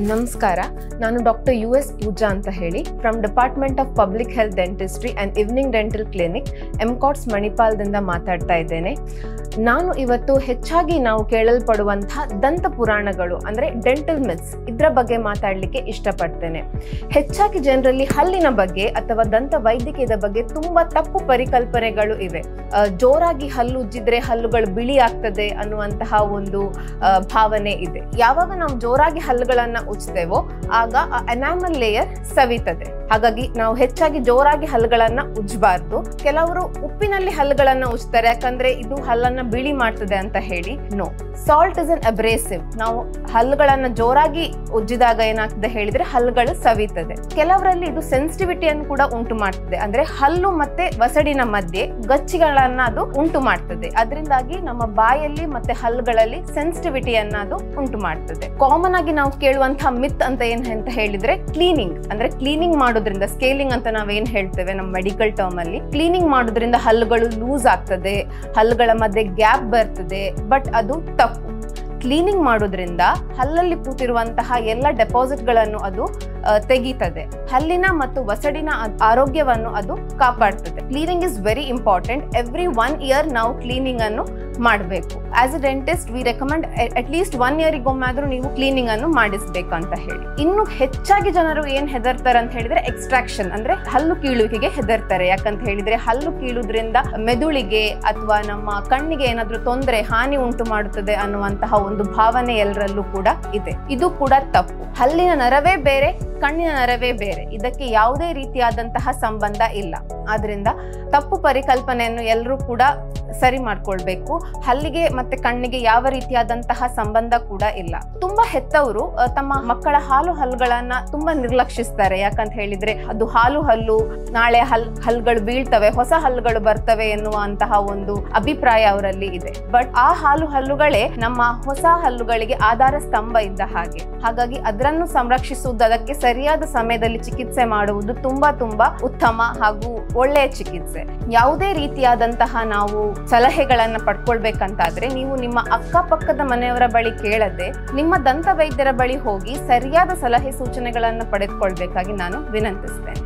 ನಮಸ್ಕಾರ, ನಾನು doctor US ಪೂಜಾ ಅಂತ ಹೇಳಿ from department of public health dentistry and evening dental clinic MCOTS ಮಣಿಪಾಲದಿಂದ ಮಾತಾಡ್ತಾ ಇದ್ದೇನೆ. ನಾನು ಇವತ್ತು ಹೆಚ್ಚಾಗಿ ನಾವು ಕೇಳಲ್ಪಡುವಂತಹ ದಂತ ಪುರಾಣಗಳು ಅಂದರೆ ಡೆಂಟಲ್ ಮಿತ್ಸ್ ಇದರ ಬಗ್ಗೆ ಮಾತಾಡಲಿಕ್ಕೆ ಇಷ್ಟಪಡ್ತೇನೆ. ಹೆಚ್ಚಾಗಿ ಜನರಲ್ಲಿ ಹಲ್ಲಿನ ಬಗ್ಗೆ ಅಥವಾ ದಂತ ವೈದ್ಯಕೀಯದ ಬಗ್ಗೆ ತುಂಬ ತಪ್ಪು ಪರಿಕಲ್ಪನೆಗಳು ಇವೆ. ಜೋರಾಗಿ ಹಲ್ಲು ಉಜ್ಜಿದ್ರೆ ಹಲ್ಲುಗಳು ಬಿಳಿ ಆಗ್ತದೆ ಅನ್ನುವಂತಹ ಒಂದು ಭಾವನೆ ಇದೆ. ಯಾವಾಗ ನಾವು ಜೋರಾಗಿ ಹಲ್ಲುಗಳನ್ನ ಉಜ್ತೇವೋ ಆಗ ಎನಾಮಲ್ ಲೇಯರ್ ಸವಿತದೆ. ಹಾಗಾಗಿ ನಾವು ಹೆಚ್ಚಾಗಿ ಜೋರಾಗಿ ಹಲ್ಲುಗಳನ್ನ ಉಜ್ಜಬಾರ್ದು. ಕೆಲವರು ಉಪ್ಪಿನಲ್ಲಿ ಹಲ್ಲುಗಳನ್ನ ಉಜ್ತಾರೆ, ಯಾಕಂದ್ರೆ ಇದು ಹಲ್ಲನ್ನ ಬಿಳಿ ಮಾಡ್ತದೆ ಅಂತ ಹೇಳಿ. No, salt is an abrasive. ನಾವು ಹಲ್ಲುಗಳನ್ನ ಜೋರಾಗಿ ಉಜ್ಜಿದಾಗ ಏನಾಗ್ತದೆ ಹೇಳಿದ್ರೆ ಹಲ್ಲುಗಳು ಸವಿತದೆ. ಕೆಲವರಲ್ಲಿ ಇದು ಸೆನ್ಸಿಟಿವಿಟಿಯನ್ನು ಕೂಡ ಉಂಟು ಮಾಡ್ತದೆ, ಅಂದ್ರೆ ಹಲ್ಲು ಮತ್ತೆ ವಸಡಿನ ಮಧ್ಯೆ ಗಚ್ಚಿಗಳನ್ನ ಅದು ಉಂಟು ಮಾಡ್ತದೆ. ಅದರಿಂದಾಗಿ ನಮ್ಮ ಬಾಯಲ್ಲಿ ಮತ್ತೆ ಹಲ್ಲುಗಳಲ್ಲಿ ಸೆನ್ಸಿಟಿವಿಟಿಯನ್ನ ಅದು ಉಂಟು ಮಾಡ್ತದೆ. ಕಾಮನ್ ಆಗಿ ನಾವು ಕೇಳುವಂತಹ ಮಿತ್ ಅಂತ ಅಂತ ಹೇಳಿದ್ರೆ ಕ್ಲೀನಿಂಗ್, ಅಂದ್ರೆ ಕ್ಲೀನಿಂಗ್ ಮಾಡೋದ್ರಿಂದ, ಸ್ಕೇಲಿಂಗ್ ಅಂತ ನಾವೇನ್ ಹೇಳ್ತೇವೆ ನಮ್ಮ ಮೆಡಿಕಲ್ ಟರ್ಮ್ ಅಲ್ಲಿ, ಕ್ಲೀನಿಂಗ್ ಮಾಡೋದ್ರಿಂದ ಹಲ್ಲುಗಳು ಲೂಸ್ ಆಗ್ತದೆ, ಹಲ್ಲುಗಳ ಮಧ್ಯೆ ಗ್ಯಾಪ್ ಬರ್ತದೆ. ಬಟ್ ಅದು ತಪ್ಪು. ಕ್ಲೀನಿಂಗ್ ಮಾಡೋದ್ರಿಂದ ಹಲ್ಲಲ್ಲಿ ಕೂತಿರುವಂತಹ ಎಲ್ಲ ಡೆಪಾಸಿಟ್ಗಳನ್ನು ಅದು ತೆಗೀತದೆ. ಹಲ್ಲಿನ ಮತ್ತು ವಸಡಿನ ಆರೋಗ್ಯವನ್ನು ಅದು ಕಾಪಾಡ್ತದೆ. Cleaning is very important. Every 1 year ನಾವು ಕ್ಲೀನಿಂಗ್ ಅನ್ನು ಮಾಡಬೇಕು. As a dentist we recommend at least 1 year ಒಮ್ಮೆಯಾದ್ರೂ ನೀವು ಕ್ಲೀನಿಂಗ್ ಅನ್ನು ಮಾಡಿಸ್ಬೇಕು ಅಂತ ಹೇಳಿ. ಇನ್ನು ಹೆಚ್ಚಾಗಿ ಜನರು ಏನ್ ಹೆದರ್ತಾರೆ ಅಂತ ಹೇಳಿದ್ರೆ ಎಕ್ಸ್ಟ್ರಾಕ್ಷನ್, ಅಂದ್ರೆ ಹಲ್ಲು ಕೀಳುವಿಕೆಗೆ ಹೆದರ್ತಾರೆ. ಯಾಕಂತ ಹೇಳಿದ್ರೆ ಹಲ್ಲು ಕೀಳುದ್ರಿಂದ ಮೆದುಳಿಗೆ ಅಥವಾ ನಮ್ಮ ಕಣ್ಣಿಗೆ ಏನಾದ್ರೂ ತೊಂದರೆ, ಹಾನಿ ಉಂಟು ಮಾಡುತ್ತದೆ ಅನ್ನುವಂತಹ ಒಂದು ಭಾವನೆ ಎಲ್ಲರಲ್ಲೂ ಕೂಡ ಇದೆ. ಇದು ಕೂಡ ತಪ್ಪು. ಹಲ್ಲಿನ ನರವೇ ಬೇರೆ, ಕಣ್ಣಿನ ನರವೇ ಬೇರೆ. ಇದಕ್ಕೆ ಯಾವುದೇ ರೀತಿಯಾದಂತಹ ಸಂಬಂಧ ಇಲ್ಲ. ಆದ್ರಿಂದ ತಪ್ಪು ಪರಿಕಲ್ಪನೆಯನ್ನು ಎಲ್ಲರೂ ಕೂಡ ಸರಿ ಮಾಡ್ಕೊಳ್ಬೇಕು. ಹಲ್ಲಿಗೆ ಮತ್ತೆ ಕಣ್ಣಿಗೆ ಯಾವ ರೀತಿಯಾದಂತಹ ಸಂಬಂಧ ಕೂಡ ಇಲ್ಲ. ತುಂಬಾ ಹೆತ್ತವರು ತಮ್ಮ ಮಕ್ಕಳ ಹಲ್ಲುಗಳನ್ನ ತುಂಬಾ ನಿರ್ಲಕ್ಷಿಸ್ತಾರೆ. ಯಾಕಂತ ಹೇಳಿದ್ರೆ ಅದು ಹಲ್ಲು, ನಾಳೆ ಹಲ್ಲುಗಳು ಬೀಳ್ತವೆ, ಹೊಸ ಹಲ್ಲುಗಳು ಬರ್ತವೆ ಎನ್ನುವಂತಹ ಒಂದು ಅಭಿಪ್ರಾಯ ಅವರಲ್ಲಿ ಇದೆ. ಬಟ್ ಆ ಹಲ್ಲುಗಳೇ ನಮ್ಮ ಹೊಸ ಹಲ್ಲುಗಳಿಗೆ ಆಧಾರ ಸ್ತಂಭ ಇದ್ದ ಹಾಗೆ. ಹಾಗಾಗಿ ಅದನ್ನು ಸಂರಕ್ಷಿಸುವುದು, ಅದಕ್ಕೆ ಸರಿಯಾದ ಸಮಯದಲ್ಲಿ ಚಿಕಿತ್ಸೆ ಮಾಡುವುದು ತುಂಬಾ ಉತ್ತಮ ಹಾಗೂ ಒಳ್ಳೆಯ ಚಿಕಿತ್ಸೆ. ಯಾವುದೇ ರೀತಿಯಾದಂತಹ ನಾವು ಸಲಹೆಗಳನ್ನ ಪಡ್ಕೊಳ್ಬೇಕಂತಾದ್ರೆ ನೀವು ನಿಮ್ಮ ಅಕ್ಕಪಕ್ಕದ ಮನೆಯವರ ಬಳಿ ಕೇಳದೆ ನಿಮ್ಮ ದಂತ ವೈದ್ಯರ ಬಳಿ ಹೋಗಿ ಸರಿಯಾದ ಸಲಹೆ ಸೂಚನೆಗಳನ್ನ ಪಡೆದುಕೊಳ್ಬೇಕಾಗಿ ನಾನು ವಿನಂತಿಸ್ತೇನೆ.